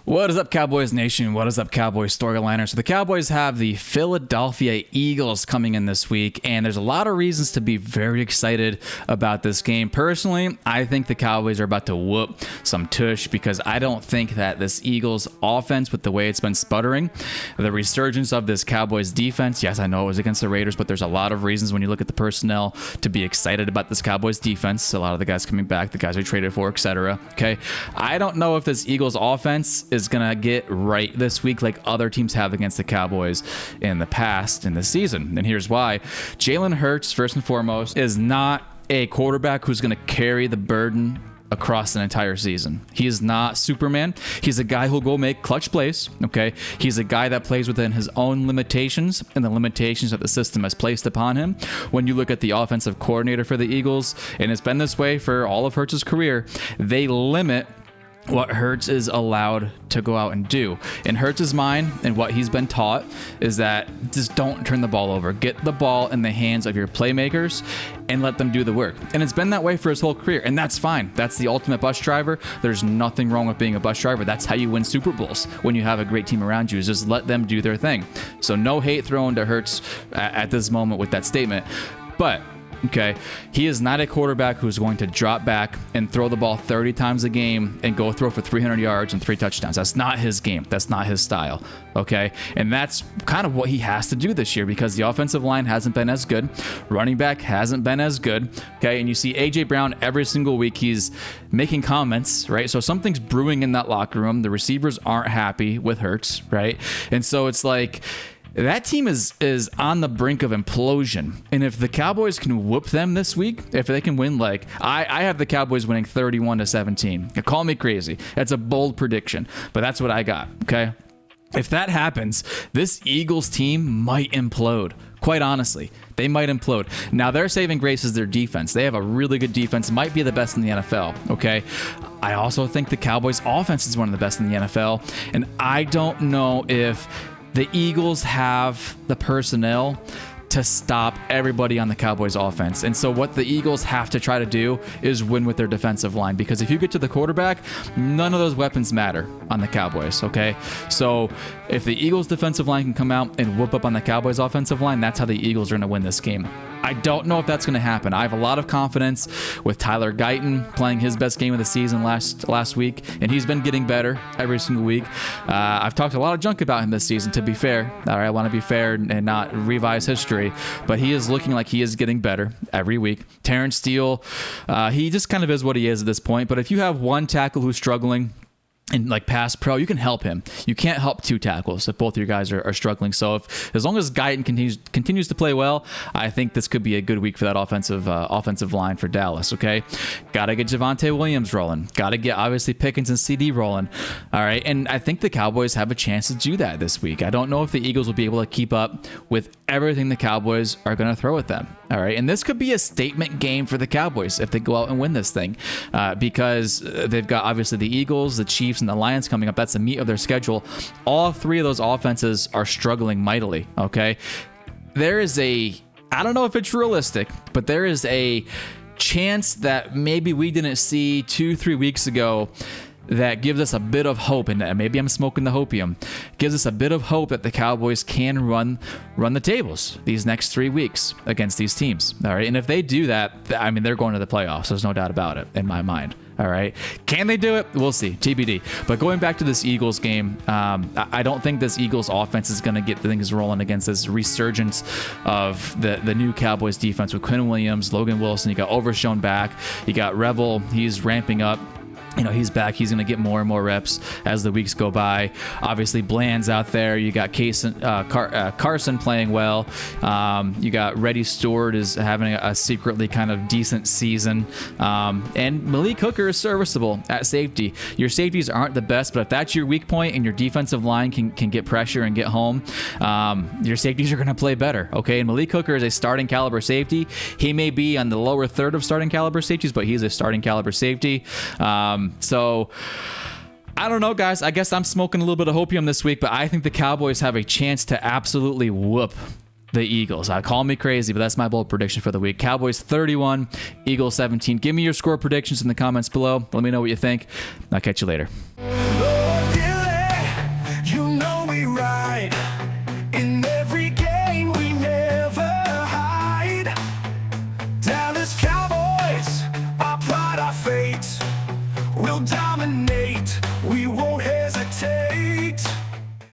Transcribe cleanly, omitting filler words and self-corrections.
What is up, Cowboys Nation? What is up, Cowboys storyliners? So the Cowboys have the Philadelphia Eagles coming in this week, and there's a lot of reasons to be very excited about this game. Personally, I think the Cowboys are about to whoop some tush because I don't think that this Eagles offense, with the way it's been sputtering, the resurgence of this Cowboys defense, yes, I know it was against the Raiders, but there's a lot of reasons when you look at the personnel to be excited about this Cowboys defense. A lot of the guys coming back, the guys we traded for, etc. Okay, I don't know if this Eagles offense is gonna get right this week like other teams have against the Cowboys in the past in the season, and here's why. Jalen Hurts, first and foremost, is not a quarterback who's gonna carry the burden across an entire season. He is not Superman. He's a guy who'll go make clutch plays, okay? He's a guy that plays within his own limitations and the limitations that the system has placed upon him. When you look at the offensive coordinator for the Eagles, and it's been this way for all of Hurts' career, they limit what Hurts is allowed to go out and do. In Hurts' mind and what he's been taught is that just don't turn the ball over. Get the ball in the hands of your playmakers and let them do the work. And it's been that way for his whole career, and that's fine. That's the ultimate bus driver. There's nothing wrong with being a bus driver. That's how you win Super Bowls when you have a great team around you, is just let them do their thing. So no hate thrown to Hurts at this moment with that statement. But okay, he is not a quarterback who's going to drop back and throw the ball 30 times a game and go throw for 300 yards and 3 touchdowns. That's not his game. That's not his style, okay? And that's kind of what he has to do this year because the offensive line hasn't been as good. Running back hasn't been as good, okay? And you see A.J. Brown every single week. He's making comments, right? So something's brewing in that locker room. The receivers aren't happy with Hurts, right? And so it's like, that team is on the brink of implosion. And if the Cowboys can whoop them this week, if they can win, like, I have the Cowboys winning 31-17. Call me crazy. That's a bold prediction, but that's what I got, okay? If that happens, this Eagles team might implode. Quite honestly, they might implode. Now, their saving grace is their defense. They have a really good defense, might be the best in the NFL, okay? I also think the Cowboys' offense is one of the best in the NFL, and I don't know if the Eagles have the personnel to stop everybody on the Cowboys offense. And so what the Eagles have to try to do is win with their defensive line, because if you get to the quarterback, none of those weapons matter on the Cowboys, okay? So if the Eagles defensive line can come out and whoop up on the Cowboys offensive line, that's how the Eagles are going to win this game. I don't know if that's going to happen. I have a lot of confidence with Tyler Guyton playing his best game of the season last week, and he's been getting better every single week. I've talked a lot of junk about him this season, to be fair. All right, I want to be fair and not revise history, but he is looking like he is getting better every week. Terrence Steele, he just kind of is what he is at this point, but if you have one tackle who's struggling and like pass pro, you can help him. You can't help 2 tackles if both of your guys are struggling. So as long as Guyton continues to play well, I think this could be a good week for that offensive line for Dallas. Okay, gotta get Javonte Williams rolling. Gotta get obviously Pickens and CD rolling. All right, and I think the Cowboys have a chance to do that this week. I don't know if the Eagles will be able to keep up with everything the Cowboys are going to throw at them. All right, and this could be a statement game for the Cowboys if they go out and win this thing, because they've got obviously the Eagles, the Chiefs, and the Lions coming up. That's the meat of their schedule. All 3 of those offenses are struggling mightily, okay? There is I don't know if it's realistic, but there is a chance that maybe we didn't see 2-3 weeks ago that gives us a bit of hope, and maybe I'm smoking the hopium, gives us a bit of hope that the Cowboys can run the tables these next 3 weeks against these teams. All right, and if they do that, I mean, they're going to the playoffs. There's no doubt about it in my mind. All right, can they do it? We'll see, TBD. But going back to this Eagles game, I don't think this Eagles offense is going to get things rolling against this resurgence of the new Cowboys defense with Quinn Williams, Logan Wilson. You got Overshown back. You got Revel. He's ramping up. You know, he's back. He's going to get more and more reps as the weeks go by. Obviously, Bland's out there. You got Carson playing well. You got Reddy Stewart is having a secretly kind of decent season. And Malik Hooker is serviceable at safety. Your safeties aren't the best, but if that's your weak point and your defensive line can get pressure and get home, your safeties are going to play better, okay? And Malik Hooker is a starting caliber safety. He may be on the lower third of starting caliber safeties, but he's a starting caliber safety. So I don't know, guys. I guess I'm smoking a little bit of hopium this week, but I think the Cowboys have a chance to absolutely whoop the Eagles. Call me crazy, but that's my bold prediction for the week. Cowboys 31, Eagles 17. Give me your score predictions in the comments below. Let me know what you think. I'll catch you later. Lorddylly. will dominate, we won't hesitate.